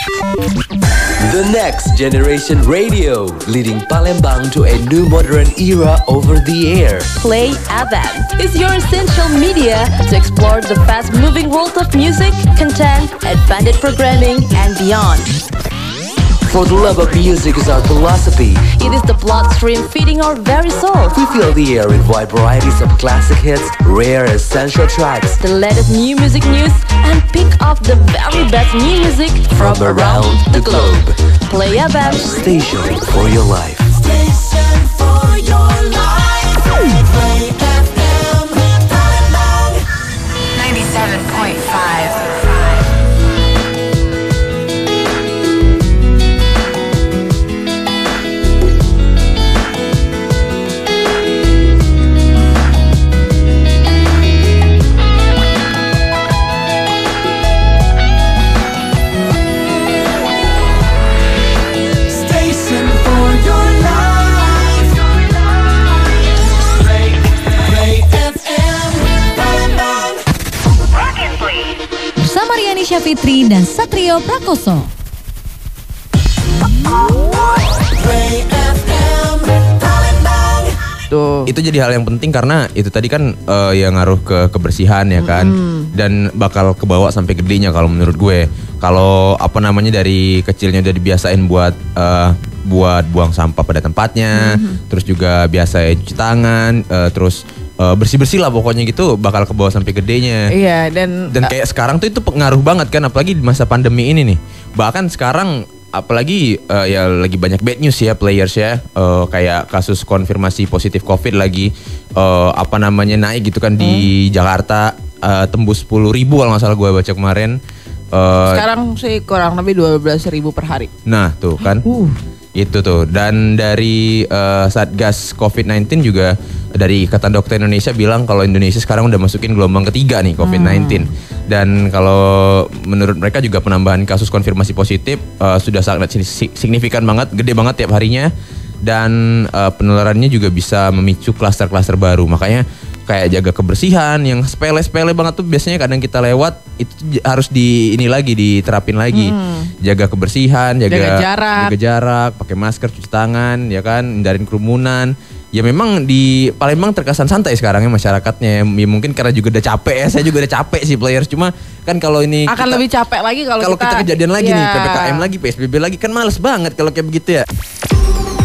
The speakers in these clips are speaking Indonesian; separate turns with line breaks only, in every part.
The Next Generation Radio, leading Palembang to a new modern era over the air.
Play FM is your essential media to explore the fast-moving world of music, content, advanced programming, and beyond.
For the love of music is our philosophy.
It is the bloodstream feeding our very soul.
We fill the air with wide varieties of classic hits, rare essential tracks,
The latest new music news, and pick off the very best new music from around the globe. Play FM.
station for your life.
Station for your life. Play FM Palembang
97.5.
Station for your life. Play FM Palembang.
Bersama Riani Syafitri dan Satrio Prakoso.
Play FM Palembang.
Itu jadi hal yang penting karena itu tadi kan yang ngaruh ke kebersihan ya kan, dan bakal kebawa sampai gedenya kalau menurut gue. Kalau apa namanya dari kecilnya udah dibiasain buat buang sampah pada tempatnya, terus juga biasain cuci tangan, terus bersih-bersih lah pokoknya gitu, bakal kebawa sampai gedenya.
Iya, dan
kayak sekarang tuh itu pengaruh banget kan, apalagi di masa pandemi ini nih. Bahkan sekarang apalagi ya lagi banyak bad news ya players ya, kayak kasus konfirmasi positif COVID lagi apa namanya naik gitu kan di Jakarta, tembus 10.000 kalau nggak salah gue baca kemarin.
sekarang sih kurang lebih 12.000 per hari.
Nah tuh kan, itu tuh. Dan dari Satgas COVID-19 juga, dari Ikatan Dokter Indonesia bilang kalau Indonesia sekarang udah masukin gelombang ketiga nih COVID-19. Dan kalau menurut mereka juga penambahan kasus konfirmasi positif sudah sangat signifikan banget, gede banget tiap harinya. Dan penularannya juga bisa memicu klaster-klaster baru. Makanya kayak jaga kebersihan yang sepele-sepele banget tuh biasanya kadang kita lewat, itu harus diterapin lagi. Jaga kebersihan, jaga jarak, pakai masker, cuci tangan, ya kan, hindarin kerumunan. Ya memang di Palembang terkesan santai sekarang ya masyarakatnya. Ya mungkin karena juga udah capek ya. Saya juga udah capek sih players. Cuma kan kalau ini
Akan lebih capek lagi kalau
kita kejadian lagi nih,
ya.
PPKM lagi, PSBB lagi, kan males banget kalau kayak begitu ya.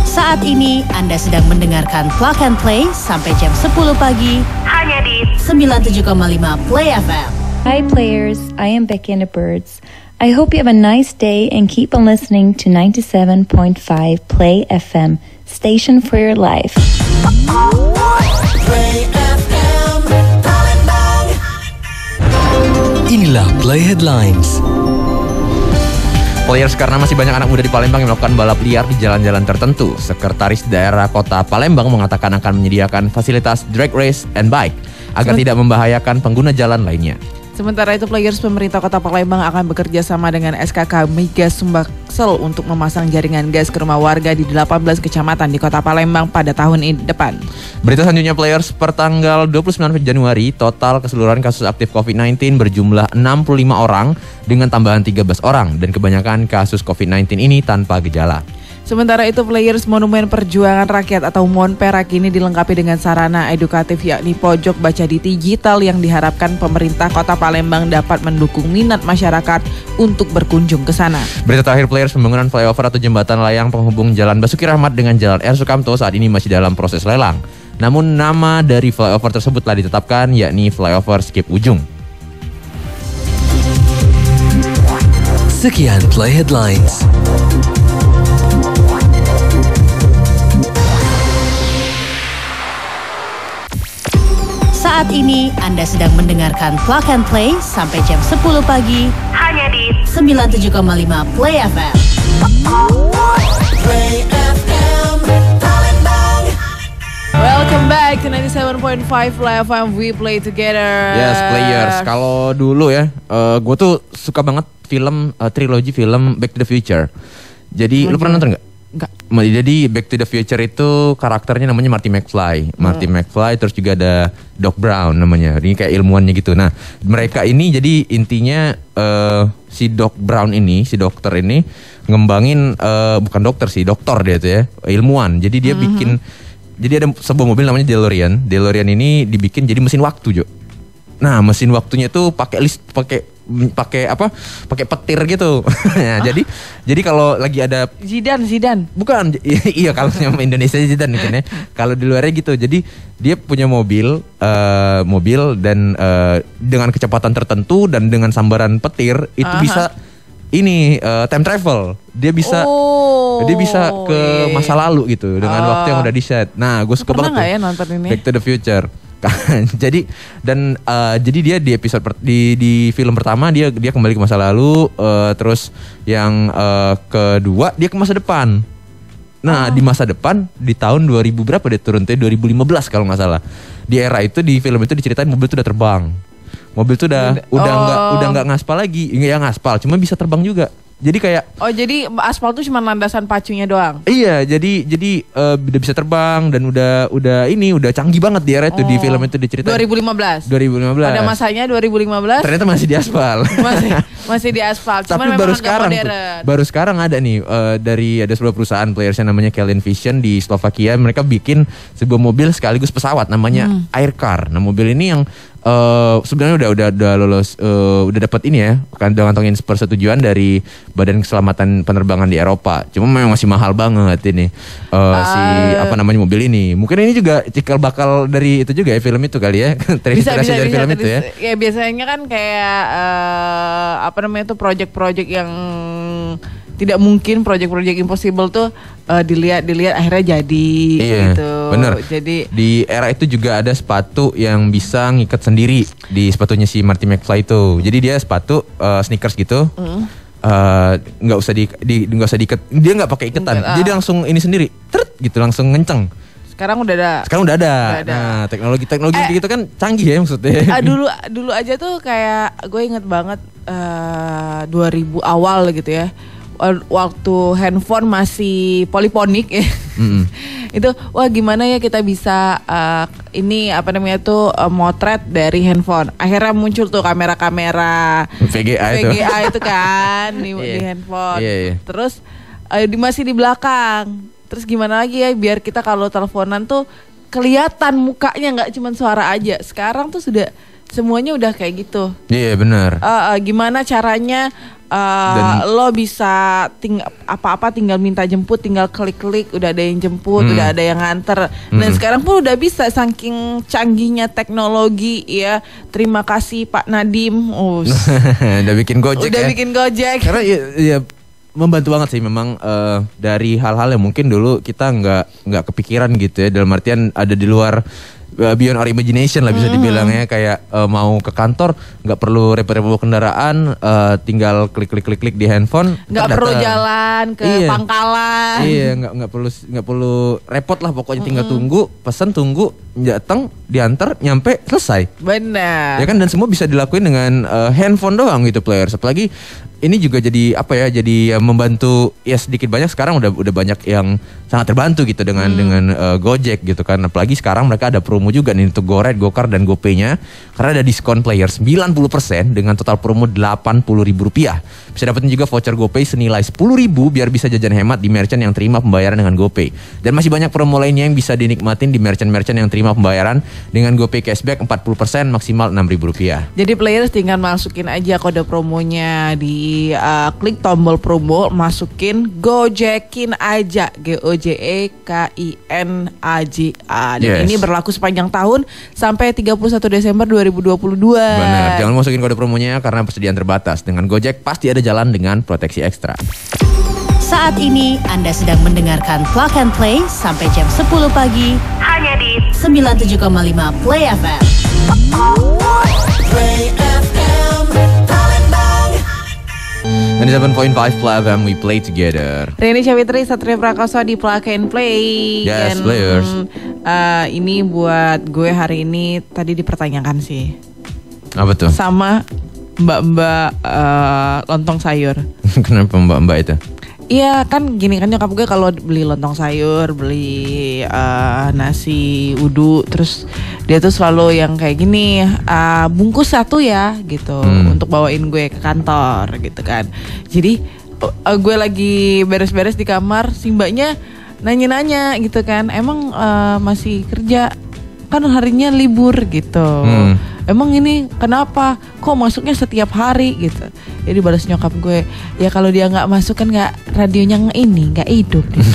Saat ini Anda sedang mendengarkan Plug and Play sampai jam 10 pagi hanya di 97,5 Play FM.
Hi players, I am Becky and the Birds. I hope you have a nice day and keep on listening to 97.5 Play FM, station for your life.
Play FM Palembang.
Inilah Play Headlines.
Players, karena masih banyak anak muda di Palembang yang melakukan balap liar di jalan-jalan tertentu, Sekretaris Daerah Kota Palembang mengatakan akan menyediakan fasilitas drag race and bike agar tidak membahayakan pengguna jalan lainnya.
Sementara itu, players, pemerintah Kota Palembang akan bekerja sama dengan SKK Migas Sumbaksel untuk memasang jaringan gas ke rumah warga di 18 kecamatan di Kota Palembang pada tahun depan.
Berita selanjutnya, players, per tanggal 29 Januari, total keseluruhan kasus aktif COVID-19 berjumlah 65 orang dengan tambahan 13 orang, dan kebanyakan kasus COVID-19 ini tanpa gejala.
Sementara itu, players, Monumen Perjuangan Rakyat atau Monpera kini dilengkapi dengan sarana edukatif yakni pojok baca digital yang diharapkan pemerintah Kota Palembang dapat mendukung minat masyarakat untuk berkunjung ke sana.
Berita terakhir, players, pembangunan flyover atau jembatan layang penghubung Jalan Basuki Rahmat dengan Jalan R. Sukamto saat ini masih dalam proses lelang. Namun nama dari flyover tersebut telah ditetapkan, yakni flyover Skip Ujung.
Sekian Play Headlines.
Saat ini Anda sedang mendengarkan Plug and Play sampai jam 10 pagi hanya di 97,5 Play FM.
Play FM Palembang.
Welcome back to 97.5 Play FM, we play together.
Yes, players. Kalau dulu ya, gue tuh suka banget film trilogi film Back to the Future. Jadi lu pernah nonton nggak?
Enggak.
Jadi Back to the Future itu karakternya namanya Marty McFly. Marty McFly, terus juga ada Doc Brown namanya. Ini kayak ilmuannya gitu. Nah, mereka ini jadi intinya si Doc Brown ini, si dokter ini ngembangin bukan dokter sih, dokter dia tuh ya, ilmuwan. Jadi dia bikin, jadi ada sebuah mobil namanya DeLorean. DeLorean ini dibikin jadi mesin waktu, Jo. Nah, mesin waktunya tuh pakai petir gitu. Nah, jadi kalau lagi ada
Zidane.
bukan iya kalau yang Indonesia Zidane kan ya. Kalau di luarnya gitu. Jadi dia punya mobil dan dengan kecepatan tertentu dan dengan sambaran petir itu bisa ini time travel. Dia bisa ke masa lalu gitu dengan waktu yang udah di-set. Nah, gue suka banget
Pernah nggak ya nonton ini?
Back to the Future. jadi dia di episode di film pertama dia kembali ke masa lalu, terus yang kedua dia ke masa depan. Nah, di masa depan di tahun 2000 berapa dia turun tuh 2015 kalau nggak salah. Di era itu di film itu diceritain mobil itu udah terbang. Mobil itu udah nggak ngaspal lagi, ya ngaspal, cuma bisa terbang juga. Jadi kayak
jadi aspal tuh cuma landasan pacunya doang.
Iya, jadi udah bisa terbang dan udah canggih banget di era itu di film itu diceritain.
2015. Pada masanya 2015.
Ternyata masih di aspal.
masih di aspal.
Tapi baru sekarang ada nih dari ada sebuah perusahaan playersnya namanya Kelvin Vision di Slovakia. Mereka bikin sebuah mobil sekaligus pesawat namanya Aircar. Nah, mobil ini yang sebenarnya udah lolos, udah dapat ini ya, kan kantongin persetujuan dari Badan Keselamatan Penerbangan di Eropa. Cuma memang masih mahal banget ini mobil ini. Mungkin ini juga cikal bakal dari itu juga ya, film itu kali ya. Terinspirasi dari film itu ya.
Ya biasanya kan kayak project-project yang tidak mungkin, project-project impossible tuh dilihat akhirnya jadi gitu.
Bener.
Jadi
di era itu juga ada sepatu yang bisa ngikat sendiri di sepatunya si Marty McFly itu. Jadi dia sepatu sneakers gitu. Nggak usah diikat, dia nggak pakai ikatan. Jadi langsung ini sendiri, gitu langsung ngenceng.
Sekarang udah ada.
Nah, teknologi gitu kan canggih ya maksudnya.
Dulu aja tuh kayak gue inget banget 2000 awal gitu ya. Waktu handphone masih poliponik ya. Itu gimana ya kita bisa motret dari handphone. Akhirnya muncul tuh kamera-kamera VGA itu kan di handphone. Terus masih di belakang. Terus gimana lagi ya biar kita kalau teleponan tuh kelihatan mukanya, nggak cuma suara aja. Sekarang tuh sudah semuanya udah kayak gitu.
Iya benar.
Gimana caranya lo bisa tinggal minta jemput, tinggal klik-klik udah ada yang jemput, udah ada yang nganter. Dan sekarang pun udah bisa, saking canggihnya teknologi ya. Terima kasih Pak Nadiem.
Udah bikin Gojek. Karena ya membantu banget sih memang dari hal-hal yang mungkin dulu kita nggak kepikiran gitu ya, dalam artian ada di luar beyond our imagination lah bisa dibilangnya. Kayak mau ke kantor nggak perlu repot-repot bawa kendaraan, tinggal klik di handphone,
nggak perlu jalan ke pangkalan.
Iya, nggak perlu repot lah, pokoknya tinggal tunggu, tunggu datang, diantar, nyampe, selesai.
Benar.
Ya kan, dan semua bisa dilakuin dengan handphone doang gitu players. Apalagi ini juga jadi jadi membantu ya sedikit banyak. Sekarang udah banyak yang sangat terbantu gitu dengan Gojek gitu kan. Apalagi sekarang mereka ada promo juga nih untuk GoRide, GoCar dan GoPay-nya, karena ada diskon player 90% dengan total promo Rp80.000. Bisa dapetin juga voucher GoPay senilai Rp10.000 biar bisa jajan hemat di merchant yang terima pembayaran dengan GoPay. Dan masih banyak promo lainnya yang bisa dinikmatin di merchant-merchant yang terima pembayaran dengan GoPay cashback 40% maksimal Rp6.000.
Jadi players tinggal masukin aja kode promonya di klik tombol promo, masukin Gojekin aja, GOJEKINAJA. Dan ini berlaku sepanjang tahun sampai 31 Desember 2022.
Benar, jangan masukin kode promonya karena persediaan terbatas. Dengan Gojek pasti ada jalan dengan proteksi ekstra.
Saat ini Anda sedang mendengarkan Plug and Play sampai jam 10 pagi hanya di 97,5 Play FM.
Play FM Palembang.
97.5 Play FM, we play together.
Reni Syawitri, Satria Prakoso di Plug and Play.
Yes, players.
Ini buat gue hari ini tadi dipertanyakan sih.
Apa tuh?
Sama mbak-mbak lontong sayur.
Kenapa mbak-mbak itu?
Iya kan gini kan nyokap gue kalau beli lontong sayur, beli nasi uduk, terus dia tuh selalu yang kayak gini, bungkus satu ya gitu untuk bawain gue ke kantor gitu kan. Jadi gue lagi beres-beres di kamar, si mbaknya nanya-nanya gitu kan, emang masih kerja? Kan harinya libur gitu. Emang ini kenapa? Kok masuknya setiap hari gitu? Jadi balas nyokap gue, ya kalau dia nggak masuk kan nggak radionya nggak hidup. Gitu.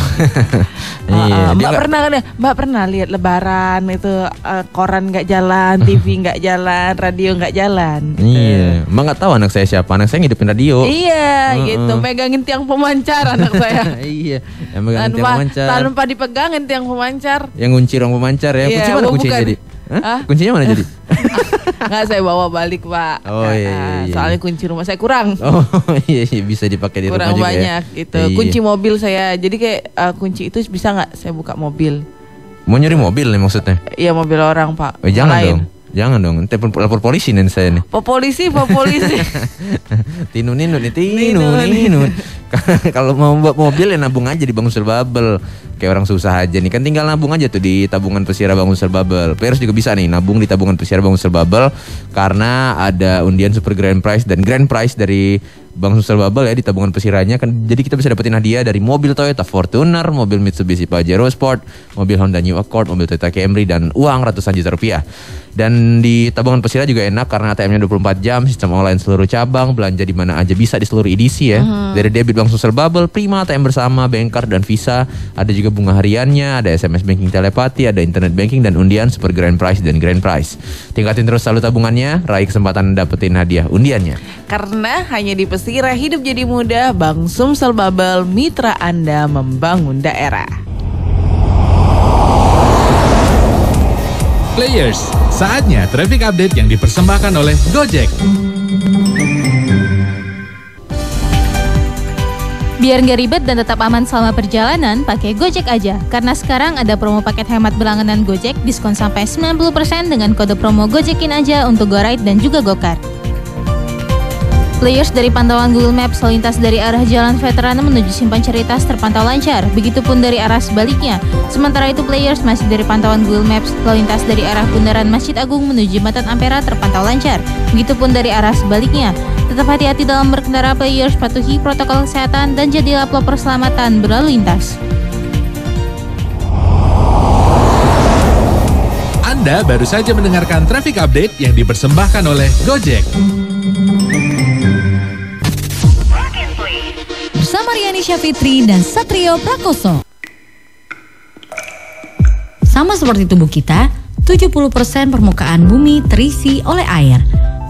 Mbak pernah lihat Lebaran itu koran nggak jalan, TV nggak jalan, radio nggak jalan. Gitu.
Iya, Mbak nggak tahu anak saya siapa, anak saya ngidupin radio.
Iya, gitu, megangin tiang pemancar anak saya.
Iya, yang megangin tiang pemancar.
Tanpa dipegangin tiang pemancar.
Yang ngunci ruang pemancar ya. Kunci mana kuncinya jadi? Kuncinya mana jadi?
Nggak, saya bawa balik Pak.
Oh iya.
Soalnya kunci rumah saya kurang.
Oh iya, bisa dipakai di
kurang
rumah juga
banyak
ya.
gitu. Iya. Kunci mobil saya. Jadi kayak kunci itu bisa nggak saya buka mobil?
Mau nyuri mobil nih maksudnya?
Iya, mobil orang Pak.
Jangan dong. Nanti lapor polisi nih saya nih.
Polisi.
Tinu. Kalau mau buat mobil ya nabung aja di Bank Usaha Bubble. Kayak orang susah aja nih, kan tinggal nabung aja tuh di tabungan Pesira Bank Usaha Bubble. Players juga bisa nih nabung di tabungan Pesira Bank Usaha Bubble karena ada undian Super Grand Prize dan Grand Prize dari Bank Usaha Bubble ya di tabungan Pesiranya kan. Jadi kita bisa dapetin hadiah dari mobil Toyota Fortuner, mobil Mitsubishi Pajero Sport, mobil Honda New Accord, mobil Toyota Camry dan uang ratusan juta rupiah. Dan di tabungan Pesira juga enak karena ATM-nya 24 jam, sistem online seluruh cabang, belanja di mana aja bisa di seluruh edisi ya. Dari debit Bank Usaha Bubble, Prima, ATM bersama, Bankcard dan Visa. Ada juga bunga hariannya, ada SMS banking telepati, ada internet banking dan undian Super Grand Prize dan Grand Prize. Tingkatin terus saldo tabungannya, raih kesempatan dapetin hadiah undiannya.
Karena hanya di Pesira hidup jadi mudah, Bank Sumsel Bubble, mitra Anda membangun daerah.
Players, saatnya traffic update yang dipersembahkan oleh Gojek.
Biar nggak ribet dan tetap aman selama perjalanan, pakai Gojek aja. Karena sekarang ada promo paket hemat berlangganan Gojek, diskon sampai 90% dengan kode promo Gojekin aja untuk GoRide dan juga GoCar. Players, dari pantauan Google Maps, lalu lintas dari arah Jalan Veteran menuju Simpang Ceritas terpantau lancar, begitupun dari arah sebaliknya. Sementara itu Players, masih dari pantauan Google Maps, lalu lintas dari arah Bundaran Masjid Agung menuju Jembatan Ampera terpantau lancar, begitupun dari arah sebaliknya. Tetap hati-hati dalam berkendara Players, patuhi protokol kesehatan dan jadilah pelopor keselamatan berlalu lintas.
Anda baru saja mendengarkan traffic update yang dipersembahkan oleh Gojek.
Bersama Riani Syafitri dan Satrio Prakoso. Sama seperti tubuh kita, 70% permukaan bumi terisi oleh air.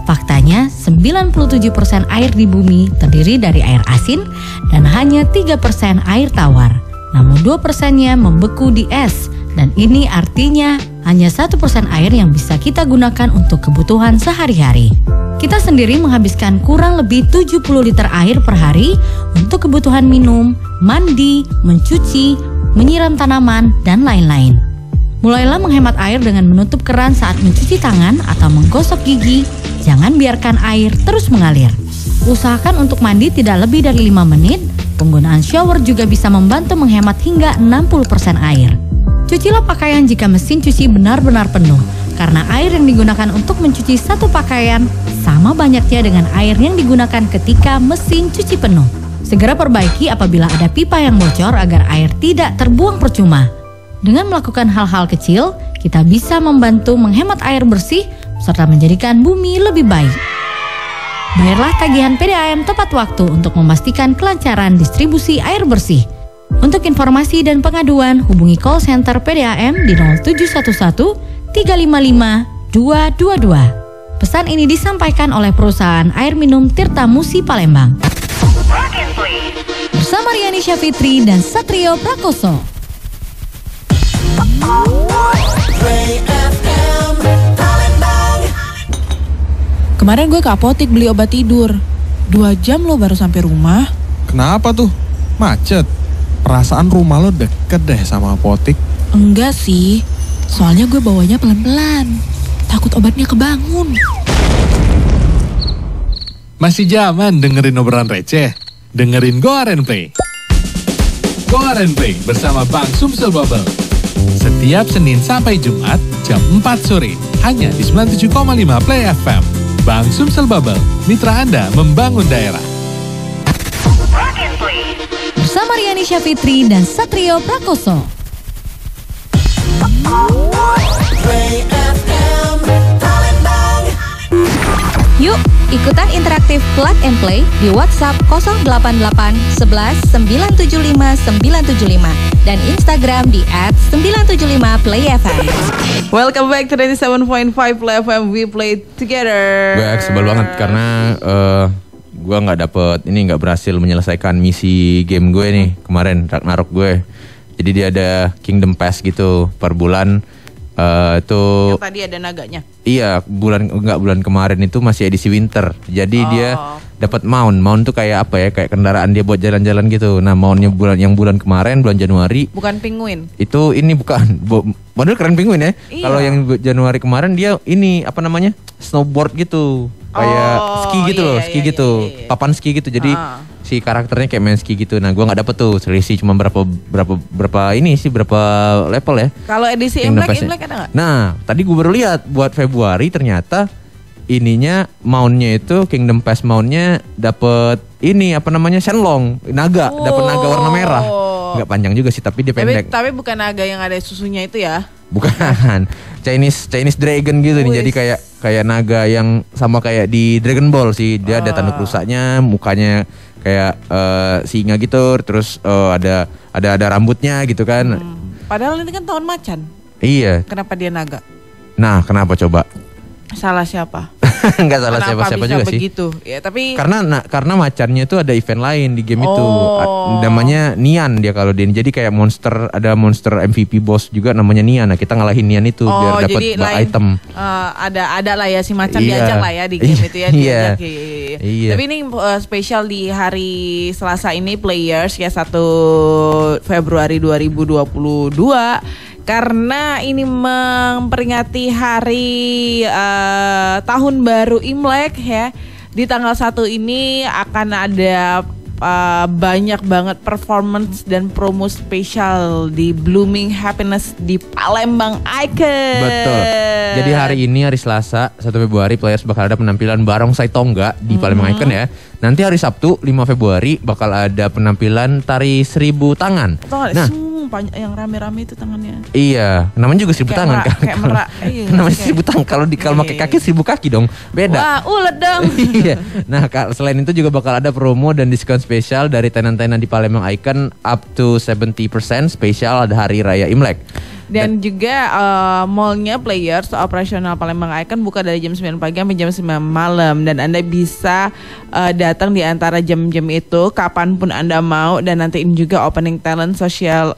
Faktanya, 97% air di bumi terdiri dari air asin dan hanya 3% air tawar. Namun 2%-nya membeku di es. Dan ini artinya hanya 1% air yang bisa kita gunakan untuk kebutuhan sehari-hari. Kita sendiri menghabiskan kurang lebih 70 liter air per hari untuk kebutuhan minum, mandi, mencuci, menyiram tanaman, dan lain-lain. Mulailah menghemat air dengan menutup keran saat mencuci tangan atau menggosok gigi. Jangan biarkan air terus mengalir. Usahakan untuk mandi tidak lebih dari 5 menit. Penggunaan shower juga bisa membantu menghemat hingga 60% air. Cucilah pakaian jika mesin cuci benar-benar penuh, karena air yang digunakan untuk mencuci satu pakaian sama banyaknya dengan air yang digunakan ketika mesin cuci penuh. Segera perbaiki apabila ada pipa yang bocor agar air tidak terbuang percuma. Dengan melakukan hal-hal kecil, kita bisa membantu menghemat air bersih serta menjadikan bumi lebih baik. Bayarlah tagihan PDAM tepat waktu untuk memastikan kelancaran distribusi air bersih. Untuk informasi dan pengaduan, hubungi call center PDAM di 0711 355 222. Pesan ini disampaikan oleh perusahaan air minum Tirta Musi Palembang. Bersama Riani Syafitri dan Satrio Prakoso.
Play FM Palembang.
Kemarin gue ke apotik beli obat tidur. 2 jam lo baru sampai rumah.
Kenapa tuh? Macet? Perasaan rumah lo deket deh sama apotik.
Enggak sih, soalnya gue bawanya pelan-pelan. Takut obatnya kebangun.
Masih zaman dengerin obrolan receh? Dengerin Go and Play. Go and Play bersama Bang Sumsel Bubble. Setiap Senin sampai Jumat jam 4 sore hanya di 97,5 Play FM. Bang Sumsel Bubble, mitra Anda membangun daerah.
Bersama Riani Syafitri dan Satrio Prakoso.
Play FM Palembang.
Yuk, ikutan interaktif Plug and Play di WhatsApp 088 11 975 975 dan Instagram di @975playfm.
Welcome back to 97.5 Play FM. We play together.
Gue sebel banget karena gue nggak berhasil menyelesaikan misi game gue nih kemarin, Ragnarok gue. Jadi dia ada Kingdom Pass gitu per bulan. Tuh.
Yang tadi ada naganya.
Iya, bulan kemarin itu masih edisi winter. Jadi dia dapat mount. Mount tuh kayak apa ya? Kayak kendaraan dia buat jalan-jalan gitu. Nah, mountnya bulan kemarin bulan Januari.
Bukan penguin.
Itu ini bukan. Model keren penguin ya.
Iya.
Kalau yang Januari kemarin dia ini apa namanya? Snowboard gitu. Kayak ski gitu loh, ski gitu. Papan ski gitu. Jadi si karakternya kayak main ski gitu. Nah, gua nggak dapet tuh selisih cuma berapa level ya.
Kalau edisi Imlek ada nggak?
Nah, tadi gue baru lihat buat Februari ternyata ininya mountnya itu Kingdom Pass mountnya dapet ini apa namanya Shenlong naga, dapat naga warna merah. Nggak panjang juga sih tapi dia pendek.
Tapi bukan naga yang ada susunya itu ya?
Bukan. Chinese dragon gitu nih. Jadi kayak naga yang sama kayak di Dragon Ball sih. Dia ada tanduk rusaknya, mukanya kayak singa gitu, terus ada rambutnya gitu kan.
Padahal ini kan tahun macan.
Iya.
Kenapa dia naga?
Nah, kenapa coba?
Salah siapa?
Enggak salah siapa-siapa juga sih.
Begitu? Ya, tapi
karena macannya itu ada event lain di game itu. Namanya Nian dia kalau dia. Jadi kayak ada monster MVP boss juga namanya Nian. Nah, kita ngalahin Nian itu biar dapat item.
Ada lah ya si macan diajak lah ya di game itu ya diajak. Iya. Tapi ini spesial di hari Selasa ini Players ya 1 Februari 2022. Karena ini memperingati hari tahun baru Imlek ya. Di tanggal 1 ini akan ada banyak banget performance dan promo spesial di Blooming Happiness di Palembang Icon.
Betul. Jadi hari ini hari Selasa 1 Februari Players bakal ada penampilan Barongsai Tongga di Palembang Icon ya. Nanti hari Sabtu 5 Februari bakal ada penampilan tari 1000 tangan. Nah,
yang rame-rame itu tangannya.
Iya, namanya juga 1000 tangan kan.
Kayak merak.
Namanya 1000 tangan. Kalau pakai kaki 1000 kaki dong. Beda.
Wah, ulet dong.
Iya. Nah, selain itu juga bakal ada promo dan diskon spesial dari tenan-tenan di Palembang Icon up to 70% spesial ada hari raya Imlek.
Dan juga mallnya Players operasional Palembang Icon buka dari jam 9 pagi sampai jam 9 malam. Dan Anda bisa datang di antara jam-jam itu kapanpun Anda mau. Dan nantiin juga opening talent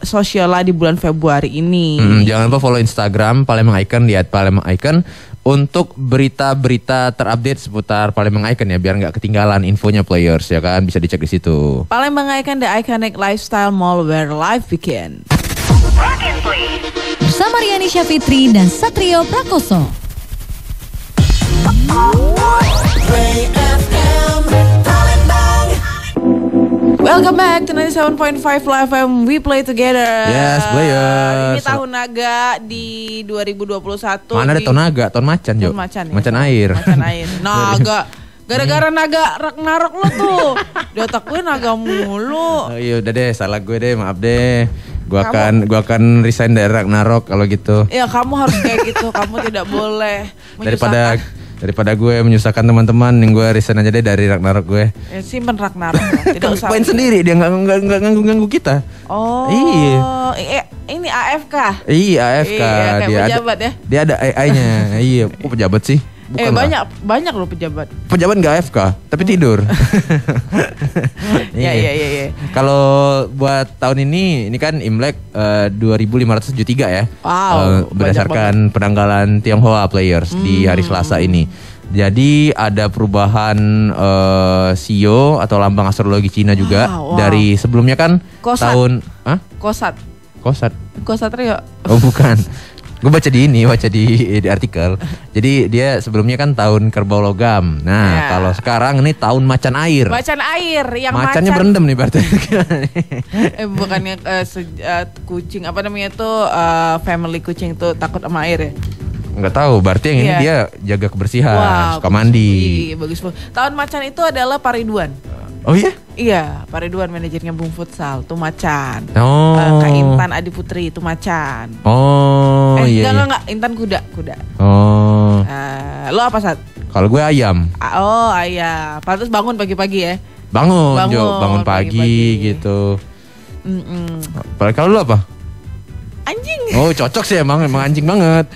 Sociala di bulan Februari ini.
Jangan lupa follow Instagram Palembang Icon di @palembang icon untuk berita-berita terupdate seputar Palembang Icon ya, biar nggak ketinggalan infonya Players ya kan, bisa dicek di situ.
Palembang Icon, the iconic lifestyle mall where life begins.
Bersama Riani Syafitri dan Satrio Prakoso.
Play FM Palembang.
Welcome back to 97.5 Live FM. We play together.
Yes, Players.
Ini tahun naga di 2021.
Mana ada tahun naga, tahun macan Jo. Macan air.
Macan air. Naga. Gara-gara naga Ragnarok lo tuh. Di otak gue naga mulu.
Oh, iya udah deh, salah gue deh, maaf deh. Gua akan resign dari Ragnarok kalau gitu.
Ya kamu harus kayak gitu. Kamu tidak boleh
daripada gue menyusahkan teman-teman, yang gue resign aja deh dari Ragnarok gue.
Ya simpen Ragnarok. Tidak usah.
Main sendiri, dia nggak ganggu kita.
Oh.
Iya.
Ini AFK.
Iya AFK.
Iya,
dia
pejabat ya.
Dia ada AI-nya. Iya. Kok pejabat sih? Bukan
banyak loh pejabat.
Pejabat nggak AFK, tapi tidur.
Iya.
Kalau buat tahun ini kan Imlek 2573 ya.
Wow.
Berdasarkan penanggalan Tionghoa Players di hari Selasa ini. Jadi ada perubahan sio atau lambang astrologi Cina juga. Dari sebelumnya kan
Kosat.
tahun
Kosat
Kosat
Rio.
Oh bukan. Gue baca di artikel. Jadi dia sebelumnya kan tahun kerbau logam. Nah, kalau sekarang ini tahun macan air.
Macan air yang
Macannya berendam nih berarti.
Bukannya kucing apa namanya tuh family kucing tuh takut sama air ya?
Nggak tahu, berarti yang ini dia jaga kebersihan, suka mandi.
Iya, bagus. Tahun macan itu adalah Pak Ridwan.
Oh iya?
Iya, Pak Ridwan manajernya Bung Futsal tuh macan.
Oh.
Kak Intan Adi Putri itu macan.
Oh iya.
Enggak, Intan kuda.
Oh.
Lo apa Sat?
Kalau gue ayam.
Oh ayam. Pantes bangun pagi-pagi ya?
Bangun pagi gitu. Kalau lu apa?
Anjing.
Oh cocok sih emang anjing banget.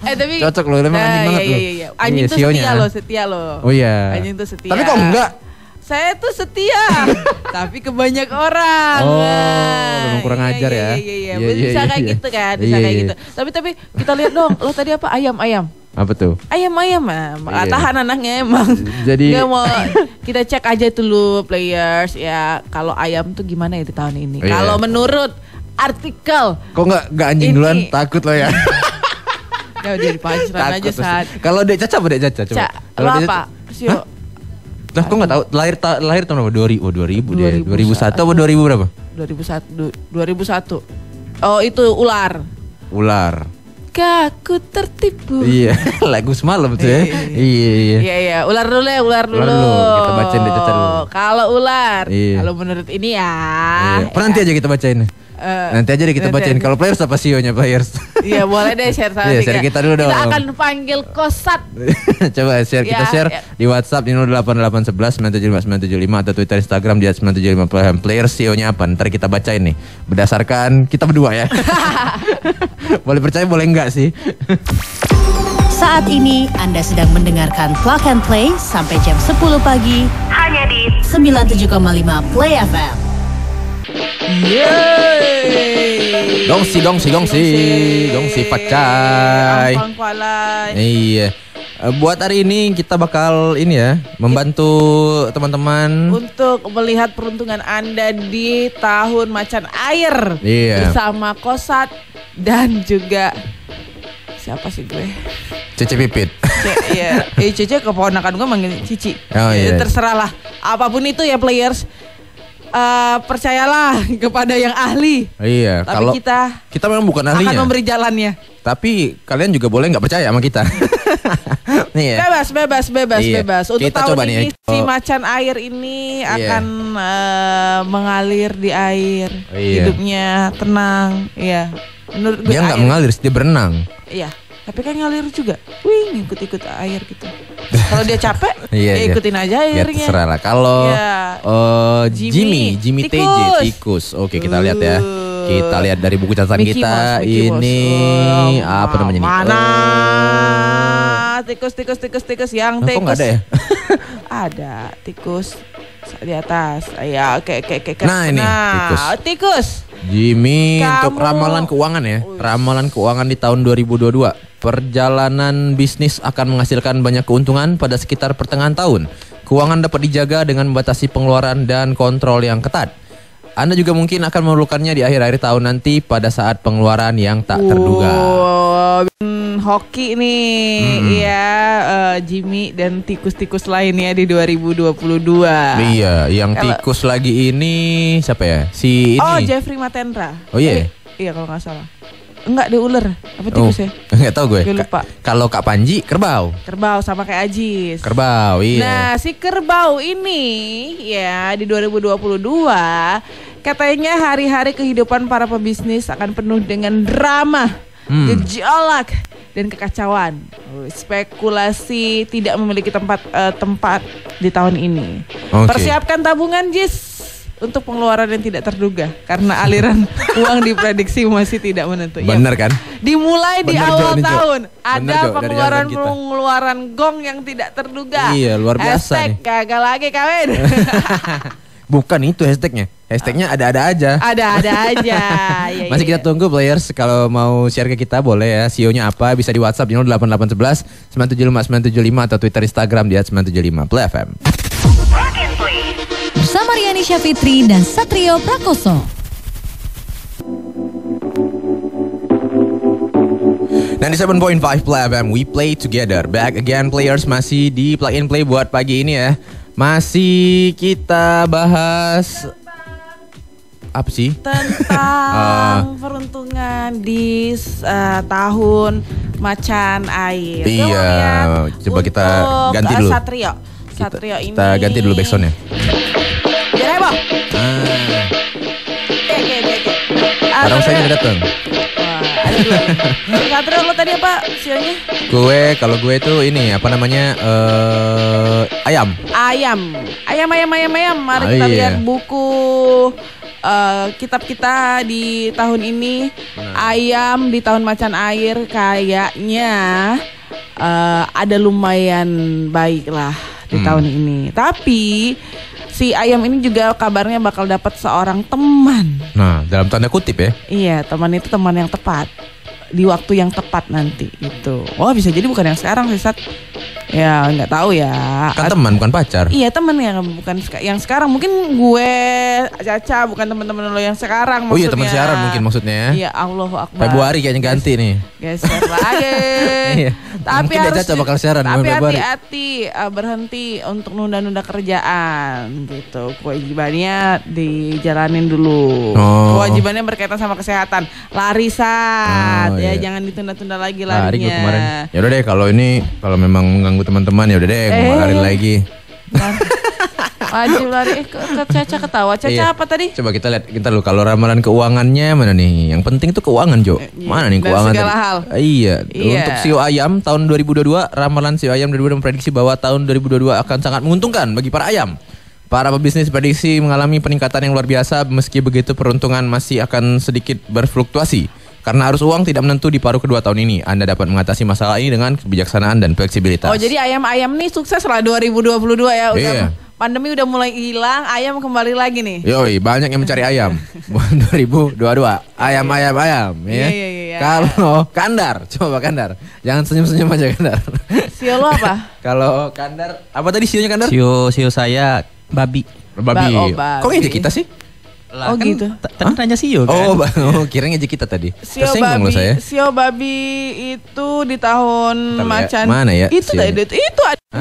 Tapi
cocok lo emang anjing banget lo.
Iya. Anjing tuh setia lo.
Oh iya.
Anjing tuh setia.
Tapi kok enggak?
Saya tuh setia, tapi ke banyak orang.
Oh, memang kurang ajar ya.
Iya. Bisa kayak gitu kan, bisa kayak gitu. Tapi kita lihat dong, lo tadi apa? Ayam.
Apa tuh?
Ayam. Tahan anaknya emang.
Jadi
nggak mau kita cek aja dulu players ya. Kalau ayam tuh gimana ya di tahun ini? Kalau menurut artikel.
Kok nggak anjing duluan? Takut lo ya.
Ya udah dipanceran aja saat.
Kalau Dek Caca apa Dek Caca? Coba.
Lo apa? Sio.
Lah kok nggak tahu lahir tahun berapa? 2000 dia. 2001 apa 2000 berapa?
2001. Oh itu ular. Aku tertipu.
Iya, lagu semalam tuh ya.
Iya. Ular dulu.
Kita bacain Dek Caca dulu.
Kalau ular, kalau menurut ini ya.
Nanti aja kita bacain. Nanti aja deh kita bacain. Kalau players apa CEO-nya players?
Iya boleh deh share sama
share kita dulu dong.
Kita akan panggil Kosat.
Coba kita share di WhatsApp di 08811 975 975 atau Twitter Instagram di @975 players CEO-nya apa? Ntar kita bacain nih. Berdasarkan kita berdua ya. Boleh percaya boleh enggak sih?
Saat ini Anda sedang mendengarkan Plug and Play sampai jam 10 pagi hanya di 97,5 Play FM.
Yeay. Gongsi pacai. Iya. Buat hari ini kita bakal ini ya, membantu teman-teman
untuk melihat peruntungan Anda di tahun macan air.
Iya.
Bersama Kosat dan juga siapa sih gue?
Cece Pipit.
Iya. Cece keponakan gue manggil Cici.
Oh iya.
Terserah lah. Apapun itu ya players. Percayalah kepada yang ahli.
Iya.
Tapi kalau
kita memang bukan ahlinya.
Akan memberi jalannya.
Tapi kalian juga boleh nggak percaya sama kita. Nih ya. Bebas. Untuk kita tahun ini si macan air ini akan mengalir di air. Hidupnya tenang. Iya. Menurut gue dia nggak mengalir, dia berenang.
Iya. Tapi kan ngalir juga. Wih, ikut air gitu. Kalau dia capek, ikutin aja airnya.
Ya terserah lah. Kalau Jimmy TJ tikus. Oke, kita lihat ya. Kita lihat dari buku catatan
Mickey
kita
Mouse,
ini apa namanya nih?
Mana tikus yang tikus?
Kok nggak ada ya?
Ada tikus di atas. Ya, kayak.
Nah ini
tikus.
Jimmy untuk ramalan keuangan ya. Ramalan keuangan di tahun 2022. Perjalanan bisnis akan menghasilkan banyak keuntungan pada sekitar pertengahan tahun. Keuangan dapat dijaga dengan membatasi pengeluaran dan kontrol yang ketat. Anda juga mungkin akan memerlukannya di akhir-akhir tahun nanti pada saat pengeluaran yang tak terduga.
Hoki nih, Jimmy dan tikus-tikus lainnya di 2022.
Iya, yang tikus lagi ini siapa ya? Si ini.
Oh, Jeffrey Matendra.
Oh iya.
Iya kalau nggak salah. Enggak, dia ular. Apa tikus ya?
Enggak tahu gue.
Gue lupa.
Kalau Kak Panji, kerbau.
Kerbau sama kayak Ajis.
Kerbau, iya.
Nah, si kerbau ini ya di 2022 katanya hari-hari kehidupan para pebisnis akan penuh dengan drama, gejolak dan kekacauan. Spekulasi tidak memiliki tempat di tahun ini. Persiapkan tabungan, Jis, untuk pengeluaran yang tidak terduga karena aliran uang diprediksi masih tidak menentu.
Bener kan?
Dimulai di awal tahun ada
pengeluaran
gong yang tidak terduga.
Iya, luar biasa nih.
Kagak lagi kawin.
Bukan itu hashtagnya. Hashtagnya ada-ada aja.
Ada-ada aja.
Masih kita tunggu players. Kalau mau share ke kita boleh ya. CEO-nya apa bisa di WhatsApp di 08811 975 975 atau Twitter Instagram di @975 Play FM.
Bersama Riani Syafitri dan Satrio Prakoso.
97.5 Play FM, we play together. Back again players, masih di Plug and Play buat pagi ini ya. Masih kita bahas apa sih?
Tentang peruntungan di tahun macan air.
Iya, coba kita ganti dulu.
Satrio ini.
Kita ganti dulu backsoundnya.
Biar heboh.
Sekarang saya udah datang.
Satrio, lo tadi apa sionya?
Kalau gue tuh ini apa namanya ayam. Mari kita lihat buku kitab kita di tahun ini. Ayam di tahun macan air kayaknya ada lumayan baik lah di tahun ini. Tapi si ayam ini juga kabarnya bakal dapat seorang teman. Nah, dalam tanda kutip ya.
Iya, teman itu teman yang tepat di waktu yang tepat nanti itu. Oh, bisa jadi bukan yang sekarang sih, Sat. Ya, nggak tahu ya.
Kan teman bukan pacar.
Iya, teman ya, bukan yang sekarang. Mungkin gue Caca bukan teman-teman lo yang sekarang maksudnya.
Oh iya, teman siaran mungkin maksudnya.
Iya, Allahu Akbar.
Februari kayaknya ganti nih.
Geser lagi.
Iya.
Tapi
mungkin
harus
Caca bakal siaran.
Tapi hati-hati, berhenti untuk nunda-nunda kerjaan gitu. Kewajibannya dijalanin dulu. Kewajibannya berkaitan sama kesehatan. Lari, Sat. Ya, jangan ditunda-tunda lagi larinya.
Lari gue kemarin. Ya udah deh, kalau memang mengganggu teman-teman ya udah deh, gue lari lagi.
Wajib lari. Caca ketawa. Caca apa tadi?
Coba kita lihat dulu kalau ramalan keuangannya mana nih? Yang penting tuh keuangan, Jo. Mana nih keuangan?
Segala hal.
Iya. Untuk Sio Ayam tahun 2022, ramalan Sio Ayam 2022 memprediksi bahwa tahun 2022 akan sangat menguntungkan bagi para ayam. Para pebisnis prediksi mengalami peningkatan yang luar biasa, meski begitu peruntungan masih akan sedikit berfluktuasi. Karena arus uang tidak menentu di paruh kedua tahun ini, Anda dapat mengatasi masalah ini dengan kebijaksanaan dan fleksibilitas.
Oh, jadi ayam-ayam nih sukses lah 2022 ya.
Iya.
Pandemi udah mulai hilang, ayam kembali lagi nih.
Yoi, banyak yang mencari ayam. 2022, ayam. Ya.
Iya.
Kalau Kandar, coba Kandar. Jangan senyum-senyum aja Kandar.
Sio lo apa?
Kalau Kandar, apa tadi sionya Kandar?
Sio saya babi.
Babi. Kok ngejek kita sih?
Lah,
oh
kan
gitu.
Tadi nanya Sio kan?
Kira ngejek kita tadi.
Sio babi itu di tahun macan.
Mana ya?
Itu ada.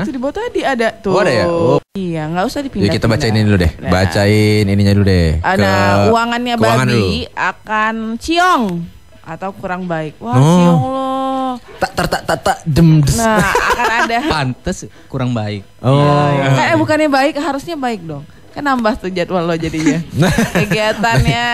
Itu di bawah tadi ada tuh.
Oh, ada ya? Oh.
Iya, nggak usah dipindah.
Kita bacain ini dulu deh. Bacain ininya dulu deh.
Ada keuangannya babi akan ciong atau kurang baik. Wah, ciong lo.
Tak dem.
Nah, akan ada.
Pantes kurang baik.
Bukannya baik, harusnya baik dong. Kan nambah tuh jadwal lo jadinya. Kegiatannya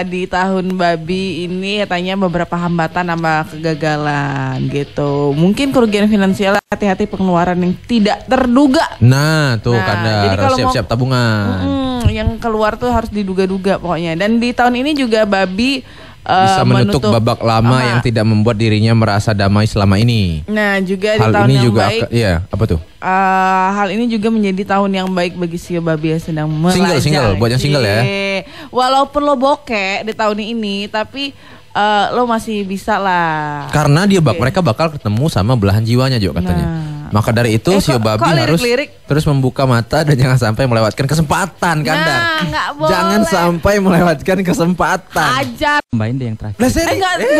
di tahun babi ini katanya beberapa hambatan sama kegagalan gitu. Mungkin kerugian finansial, hati-hati pengeluaran yang tidak terduga.
Nah tuh karena harus siap-siap tabungan.
Yang keluar tuh harus diduga-duga pokoknya. Dan di tahun ini juga babi
bisa menutup babak lama yang tidak membuat dirinya merasa damai selama ini.
Nah, juga di
hal
tahun
ini
yang
juga
baik.
Iya, apa tuh?
Hal ini juga menjadi tahun yang baik bagi Sio babi yang sedang melajang.
Single, buat yang single ya.
Walaupun lo bokeh di tahun ini, tapi lo masih bisa lah.
Karena mereka bakal ketemu sama belahan jiwanya juga katanya. Maka dari itu Sio babi harus terus membuka mata dan jangan sampai melewatkan kesempatan, Kandar. Jangan sampai melewatkan kesempatan.
Ajar.
Tambahin deh yang terakhir.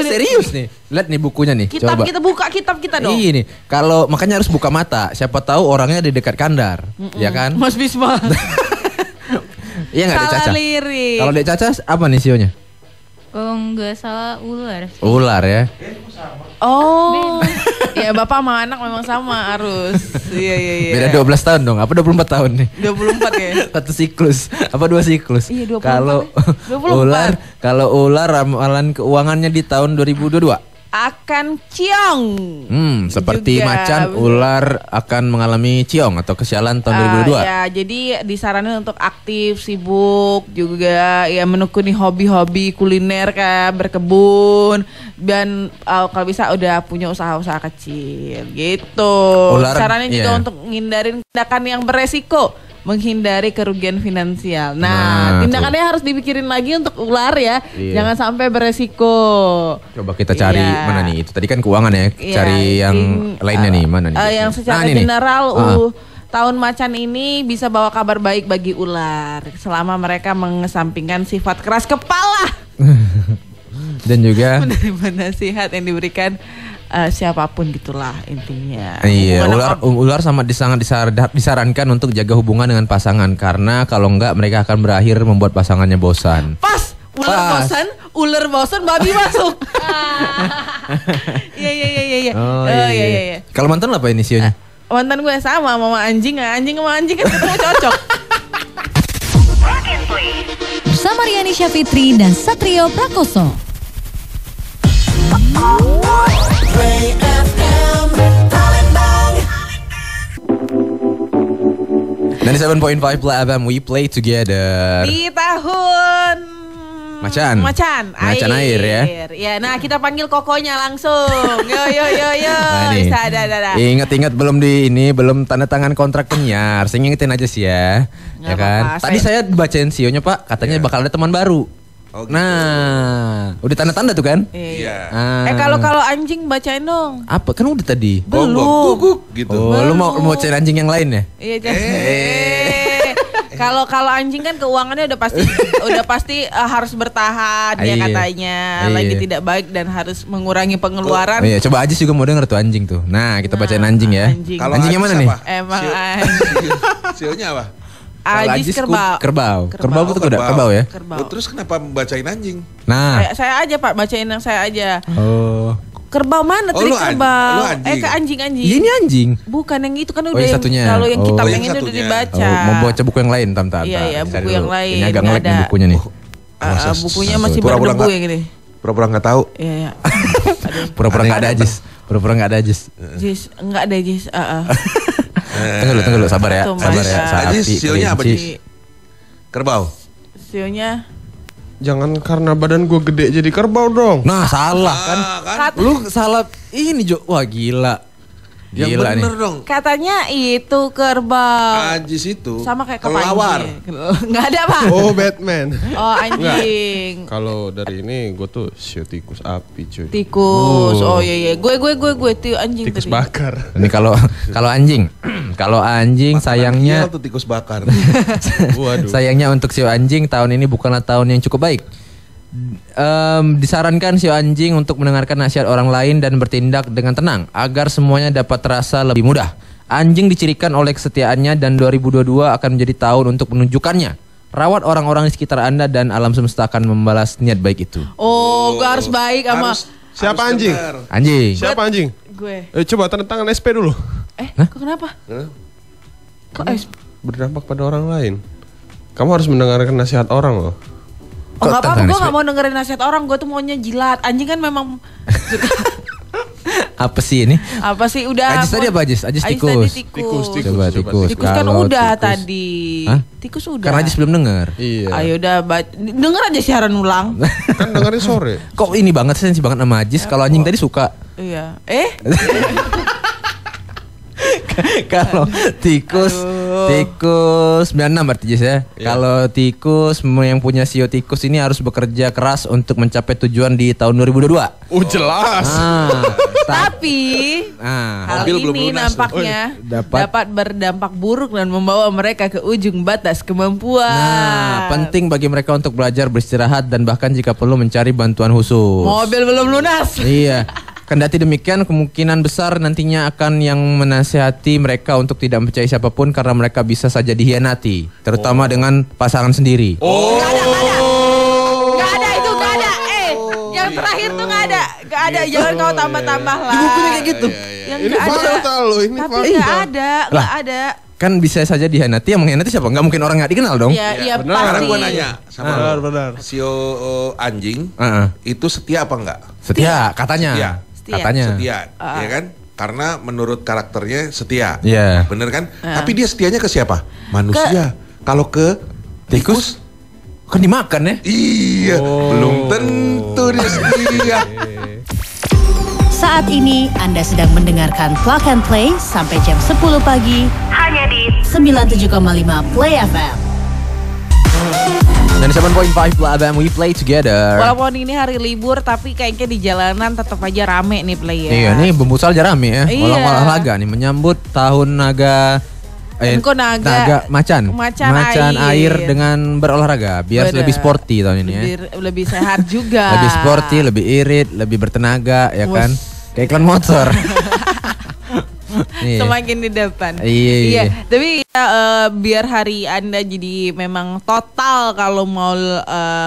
Serius nih. Lihat nih bukunya nih.
Kita buka kitab kita dong.
Iya nih. Kalau makanya harus buka mata. Siapa tahu orangnya di dekat Kandar, ya kan?
Mas Bisma.
Iya nggak, Dek Caca?
Lirik.
Kalau Dek Caca apa nih sionya?
Kalau nggak salah ular.
Ular ya.
Oh. Ya bapak sama anak memang sama harus. Iya.
Beda 12 tahun dong. Apa 24 tahun nih?
24 ya.
Satu siklus. Apa 2 siklus?
Iya 24.
Kalau ular ramalan keuangannya di tahun 2022
akan ciong.
Seperti
juga.
macan, ular akan mengalami ciong atau kesialan tahun 2022.
Ya, jadi disaranin untuk aktif, sibuk, juga ya menekuni hobi-hobi kuliner kayak berkebun dan kalau bisa udah punya usaha-usaha kecil gitu. Caranya juga untuk menghindarin tindakan yang beresiko, menghindari kerugian finansial. Nah tindakannya harus dipikirin lagi untuk ular ya. Jangan sampai beresiko.
Coba kita cari mana nih? Itu tadi kan keuangan ya. Cari yang lainnya nih, mana nih?
Yang secara general tahun macan ini bisa bawa kabar baik bagi ular selama mereka mengesampingkan sifat keras kepala.
Dan juga
menerima nasihat yang diberikan siapapun gitulah intinya.
iya,
Hubungan
ular sama disarankan untuk jaga hubungan dengan pasangan karena kalau enggak mereka akan berakhir membuat pasangannya bosan.
Pas ular bosan, babi masuk. Iya.
Oh iya. Kalau mantan apa ini sionya?
Mantan gue sama anjing sama anjing kan ketemu cocok.
Bersama Riani Syafitri dan Satrio Prakoso.
Play FM Palembang.
97.5 Play FM, we play together.
Di tahun Macan
air ya.
Ya, nah kita panggil kokonya langsung. Yo.
Nah, nih.
Bisa, ada.
Ingat belum tanda tangan kontrak penyiar. Saya ingetin aja sih ya. Ya kan?
apa-apa,
Tadi saya bacain sionya Pak, katanya bakal ada teman baru.
Oh, gitu.
Nah, udah tanda-tanda tuh kan?
Iya.
Ah.
Kalau anjing bacain dong.
Apa? Kan udah tadi.
Belum.
Guguk gitu.
Oh, lu mau bacain anjing yang lain ya?
Iya, Kalau anjing kan keuangannya udah pasti harus bertahan ya
Iya.
katanya.
Iya.
Lagi tidak baik dan harus mengurangi pengeluaran.
Oh, iya, coba Ajis juga mau denger tuh anjing tuh. Nah, kita bacain anjing ya.
anjing.
Kalau
Anjingnya
Ajis
mana nih?
apa?
Emang
Sio-
anjing.
Sionya apa?
Kalau
Ajis
kerbau.
kerbau.
Kerbau tuh udah kerbau ya.
Kerbau.
Oh, terus kenapa bacain anjing?
Nah.
Saya aja Pak bacain yang saya aja.
Oh.
Kerbau mana
Oh,
tadi
lu
kerbau?
lu anjing.
Ke anjing.
Ini anjing.
Bukan yang itu kan
Oh,
udah
yang satunya.
kalau yang kita
Oh.
pengen
Yang
udah
satunya.
dibaca.
Oh, mau baca buku yang lain tam.
Iya, buku yang lain.
Ini agak
Nggak
ngelek nih
ada.
bukunya nih.
Bukunya masih
Pura-pura
berdebu
nggak-
yang ini.
Pura-pura nggak tahu.
Iya.
Pura-pura enggak ada Ajis. Pura-pura enggak ada Ajis.
Jis, enggak ada Jis.
Tunggu dulu, sabar ya.
Tuh,
Sabar ya.
Mas.
Sapi,
Ajis, sionya apa,
kelinci.
Jis? Kerbau.
Sionya
Jangan karena badan gue gede jadi kerbau dong.
Nah, salah kan?
Kat-
Lu salah ini Jo. Wah, gila.
Yang
Gila
bener
nih.
dong.
katanya itu kerbau.
Ajis itu.
Sama kayak
kelawar.
kepanji. Enggak ada, Pak.
Oh, Batman.
Oh, anjing.
Kalau dari ini gue tuh sio tikus api cuy.
Tikus. Oh iya. Gue tuh anjing
Tikus
tadi.
bakar.
Ini kalau anjing. Kalau anjing sayangnya
Kial tuh tikus bakar.
Waduh.
sayangnya untuk sio anjing tahun ini bukanlah tahun yang cukup baik. Disarankan sio anjing untuk mendengarkan nasihat orang lain dan bertindak dengan tenang agar semuanya dapat terasa lebih mudah. Anjing dicirikan oleh kesetiaannya dan 2022 akan menjadi tahun untuk menunjukkannya. Rawat orang-orang di sekitar Anda dan alam semesta akan membalas niat baik itu.
Oh, gue harus baik sama
Siapa
harus
anjing?
dengar.
Anjing.
Siapa anjing?
gue.
Coba tanda tangan SP dulu.
Kok kenapa? Kok
Berdampak pada orang lain. Kamu harus mendengarkan nasihat orang loh.
Oh nggak apa-apa, gue
Tantangan
nggak mau dengerin nasihat orang. Gue tuh maunya jilat. Anjing kan memang
Apa sih ini?
apa sih udah.
Ajis tadi apa Ajis? Ajis
tadi
tikus.
tikus.
Coba tikus.
Tikus kan
Kalau
udah
tikus-
tadi.
Hah?
Tikus udah.
Karena Ajis belum denger.
Iya.
Ayo udah denger aja siaran ulang.
Kan dengerin sore.
Kok ini banget sensi banget sama Ajis? Kalau anjing tadi suka.
Iya.
Kalau tikus 96 berarti Jis ya. Kalau tikus yang punya sio tikus ini harus bekerja keras untuk mencapai tujuan di tahun 2022.
Oh jelas.
Tapi hal
Mobil belum
ini
lunas.
nampaknya
Dapat-
dapat berdampak buruk dan membawa mereka ke ujung batas kemampuan.
Nah, penting bagi mereka untuk belajar beristirahat dan bahkan jika perlu mencari bantuan khusus.
Mobil belum lunas.
Iya. Kendati demikian, kemungkinan besar nantinya akan yang menasihati mereka untuk tidak percaya siapapun karena mereka bisa saja dihianati, terutama dengan pasangan sendiri.
Nggak ada itu, nggak ada. Yang terakhir tuh nggak ada. Nggak ada. Jangan kau tambah-tambah lah.
Di bukunya kayak gitu.
Yang
Ini
nggak ada.
fakta loh, ini
Tapi
fakta.
nggak ada, nggak ada.
Kan bisa saja dihianati, yang mengkhianati siapa? Nggak mungkin orang nggak dikenal dong.
Iya
Sekarang
pasti.
gue nanya sama
Benar,
lo.
benar.
Sio anjing
Heeh.
itu setia apa enggak?
Setia, katanya.
Setia.
Katanya.
Setia, ya kan? Karena menurut karakternya setia.
Iya.
Bener kan? Tapi dia setianya ke siapa? Manusia. Kalau ke
Tikus? Kan dimakan ya?
iya, belum tentu dia setia.
Saat ini Anda sedang mendengarkan Plug and Play sampai jam 10 pagi hanya di 97,5 Play FM.
Dan 7.5 Play FM, we play together.
Walaupun ini hari libur tapi kayaknya di jalanan tetap aja rame nih player.
Iya, nih Bembusal aja rame ya.
Iya.
Olahraga nih menyambut tahun naga
Enko naga
macan air dengan berolahraga biar
Bener.
lebih sporty tahun ini ya.
Lebih sehat juga.
Lebih sporty, lebih irit, lebih bertenaga ya kan. Kayak iklan motor.
Semakin di depan.
Iya.
Tapi biar hari Anda jadi memang total kalau mau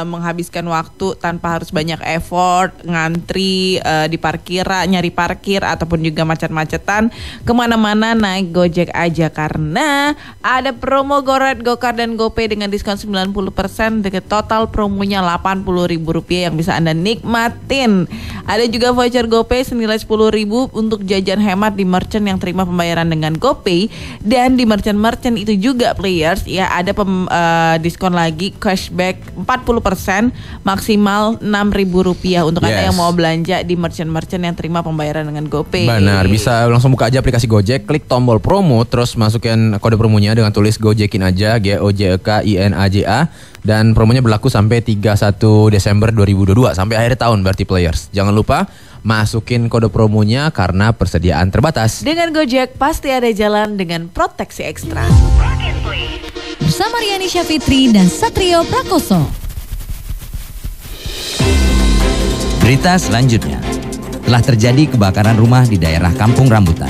menghabiskan waktu tanpa harus banyak effort, ngantri di parkiran, nyari parkir ataupun juga macet-macetan, kemana-mana naik Gojek aja karena ada promo GoRide, GoCar dan GoPay dengan diskon 90% dengan total promonya Rp80.000 yang bisa Anda nikmatin. Ada juga voucher GoPay senilai Rp10.000 untuk jajan hemat di merchant yang terima pembayaran dengan GoPay, dan di merchant itu juga players ya ada diskon lagi cashback 40% maksimal Rp6.000 untuk Anda yang mau belanja di merchant yang terima pembayaran dengan GoPay.
Benar, bisa langsung buka aja aplikasi Gojek, klik tombol promo, terus masukin kode promonya dengan tulis Gojekin aja, GOJEKINAJA, dan promonya berlaku sampai 31 Desember 2022 sampai akhir tahun berarti players. Jangan lupa masukin kode promonya karena persediaan terbatas.
Dengan Gojek pasti ada jalan dengan proteksi ekstra.
Bersama Riani Syafitri dan Satrio Prakoso.
Berita selanjutnya. Telah terjadi kebakaran rumah di daerah Kampung Rambutan.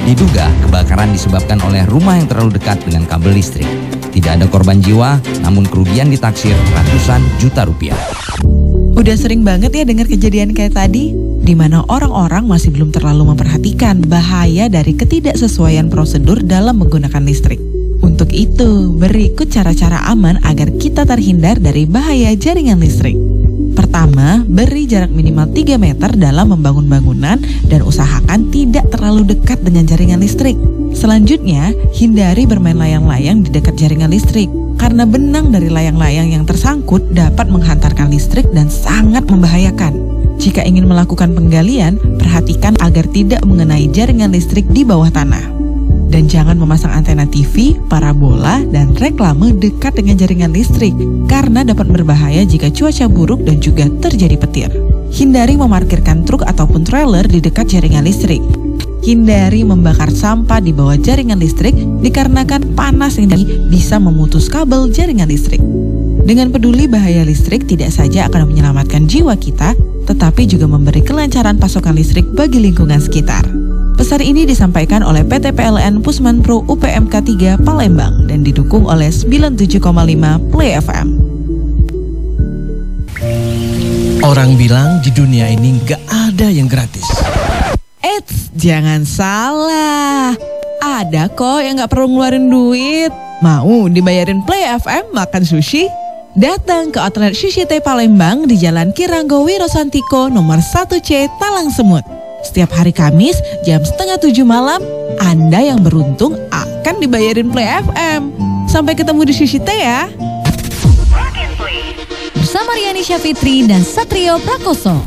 Diduga kebakaran disebabkan oleh rumah yang terlalu dekat dengan kabel listrik. Tidak ada korban jiwa, namun kerugian ditaksir ratusan juta rupiah.
Udah sering banget ya dengar kejadian kayak tadi, di mana orang-orang masih belum terlalu memperhatikan bahaya dari ketidaksesuaian prosedur dalam menggunakan listrik. Untuk itu, berikut cara-cara aman agar kita terhindar dari bahaya jaringan listrik. Pertama, beri jarak minimal 3 meter dalam membangun bangunan dan usahakan tidak terlalu dekat dengan jaringan listrik. Selanjutnya, hindari bermain layang-layang di dekat jaringan listrik karena benang dari layang-layang yang tersangkut dapat menghantarkan listrik dan sangat membahayakan. Jika ingin melakukan penggalian, perhatikan agar tidak mengenai jaringan listrik di bawah tanah. Dan jangan memasang antena TV, parabola, dan reklame dekat dengan jaringan listrik karena dapat berbahaya jika cuaca buruk dan juga terjadi petir. Hindari memarkirkan truk ataupun trailer di dekat jaringan listrik. Hindari membakar sampah di bawah jaringan listrik dikarenakan panas yang bisa memutus kabel jaringan listrik. Dengan peduli bahaya listrik tidak saja akan menyelamatkan jiwa kita, tetapi juga memberi kelancaran pasokan listrik bagi lingkungan sekitar. Pesan ini disampaikan oleh PT PLN Pusman Pro UPMK 3 Palembang dan didukung oleh 97,5 Play FM.
Orang bilang di dunia ini gak ada yang gratis.
Eits, jangan salah. Ada kok yang gak perlu ngeluarin duit. Mau dibayarin Play FM makan sushi? Datang ke outlet Sushi Teh Palembang di Jalan Kiranggo Wirosantiko nomor 1C Talang Semut. Setiap hari Kamis jam 6:30 malam, Anda yang beruntung akan dibayarin Play FM. Sampai ketemu di Sushi Teh ya.
Bersama Riani Syafitri dan Satrio Prakoso.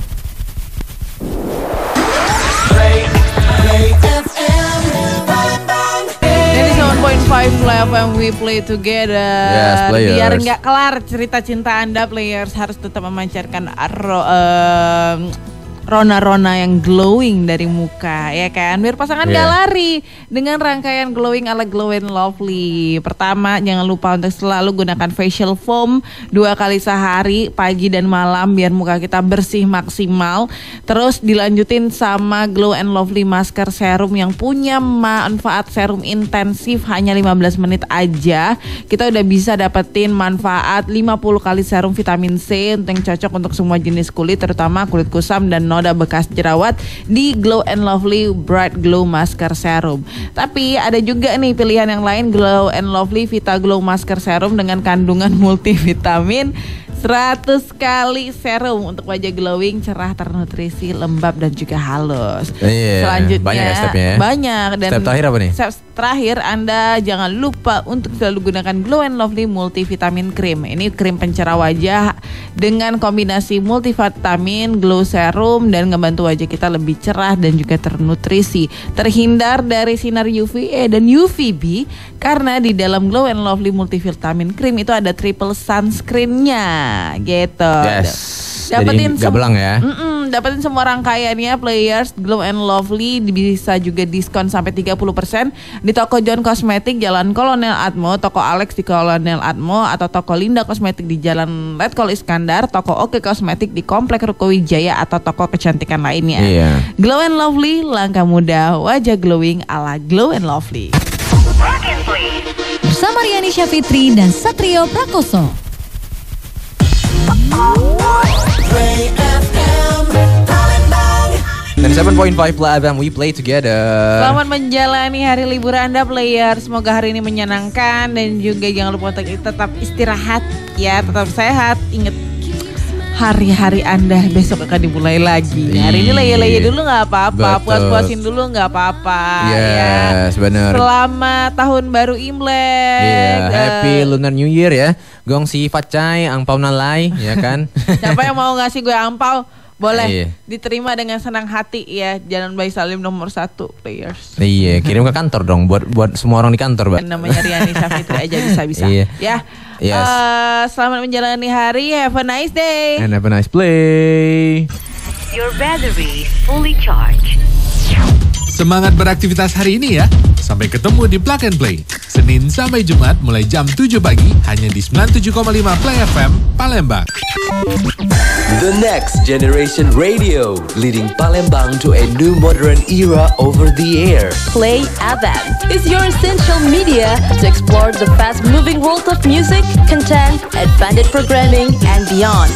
Jadi 7.5 Play FM, we play together.
Yes, players.
Biar nggak kelar cerita cinta Anda, players harus tetap memancarkan rona-rona yang glowing dari muka, ya kan? Biar pasangan gak lari dengan rangkaian glowing ala Glow and Lovely. Pertama, jangan lupa untuk selalu gunakan facial foam 2 kali sehari, pagi dan malam, biar muka kita bersih maksimal. Terus dilanjutin sama Glow and Lovely Masker Serum yang punya manfaat serum intensif hanya 15 menit aja. Kita udah bisa dapetin manfaat 50 kali serum vitamin C yang cocok untuk semua jenis kulit, terutama kulit kusam dan noda bekas jerawat di Glow and Lovely Bright Glow Masker Serum. Tapi ada juga nih pilihan yang lain, Glow and Lovely Vita Glow Masker Serum dengan kandungan multivitamin 100 kali serum untuk wajah glowing, cerah, ternutrisi, lembab dan juga halus. Selanjutnya
banyak ya stepnya ya?
Banyak. Dan
step terakhir apa nih?
Step terakhir, Anda jangan lupa untuk selalu gunakan Glow and Lovely Multivitamin Cream. Ini krim pencerah wajah dengan kombinasi multivitamin, glow serum, dan ngebantu wajah kita lebih cerah dan juga ternutrisi, terhindar dari sinar UVA dan UVB karena di dalam Glow and Lovely Multivitamin Cream itu ada triple sunscreen-nya gitu.
Yes.
Dapetin
jadi gak belang ya.
Dapetin semua rangkaiannya Players, Glow and Lovely bisa juga diskon sampai 30% di toko John Cosmetic Jalan Kolonel Atmo, toko Alex di Kolonel Atmo, atau toko Linda Cosmetic di Jalan Letkol Iskandar, toko Oke Cosmetic di Komplek Ruko Wijaya, atau toko kecantikan lainnya. Glow and Lovely, langkah muda, wajah glowing ala Glow and Lovely.
Bersama Riani Syafitri dan Satrio Prakoso.
Play FM Palembang.
Dan 7.5 Play FM, we play together.
Selamat menjalani hari libur Anda Player. Semoga hari ini menyenangkan dan juga jangan lupa untuk tetap istirahat ya, tetap sehat. Ingat hari-hari Anda besok akan dimulai lagi. Hari ini laya-laya dulu nggak apa-apa, puas-puasin dulu nggak apa-apa.
Yes, benar.
Selamat tahun baru Imlek.
Happy Lunar New Year ya. Gong si Facai, angpau nalai, ya kan?
Siapa yang mau ngasih gue angpau? Boleh diterima dengan senang hati ya. Jalan Bayi Salim nomor 1 Players.
Iya, kirim ke kantor dong buat semua orang di kantor, Mbak.
Namanya Riani Syafitri aja bisa-bisa. Ya.
Yes.
Selamat menjalani hari. Have a nice day.
And have a nice play.
Your battery is fully charged.
Semangat beraktivitas hari ini ya. Sampai ketemu di Plug and Play. Senin sampai Jumat mulai jam 7 pagi hanya di 97,5 Play FM Palembang.
The next generation radio, leading Palembang to a new modern era over the air.
Play FM is your essential media to explore the fast-moving world of music, content, advanced programming, and beyond.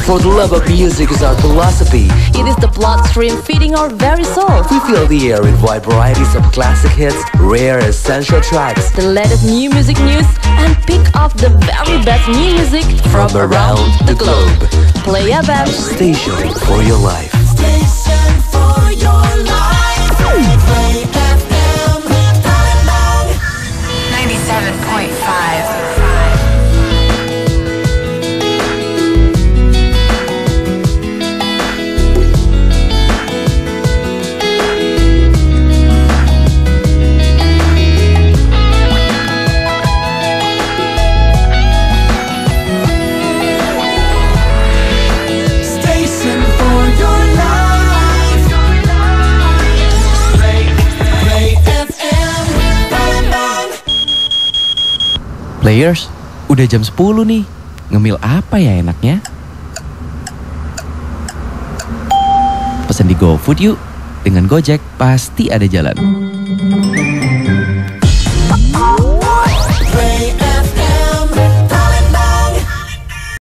For the love of music is our philosophy.
It is the bloodstream feeding our very soul.
We fill the air with wide varieties of classic hits, rare essential tracks,
the latest new music news, and pick up the very best new music
from around the globe.
Play FM,
station for your life.
Station for your life. Play FM Palembang
97.5.
Players, udah jam 10 nih. Ngemil apa ya enaknya? Pesan di GoFood yuk. Dengan Gojek pasti ada jalan.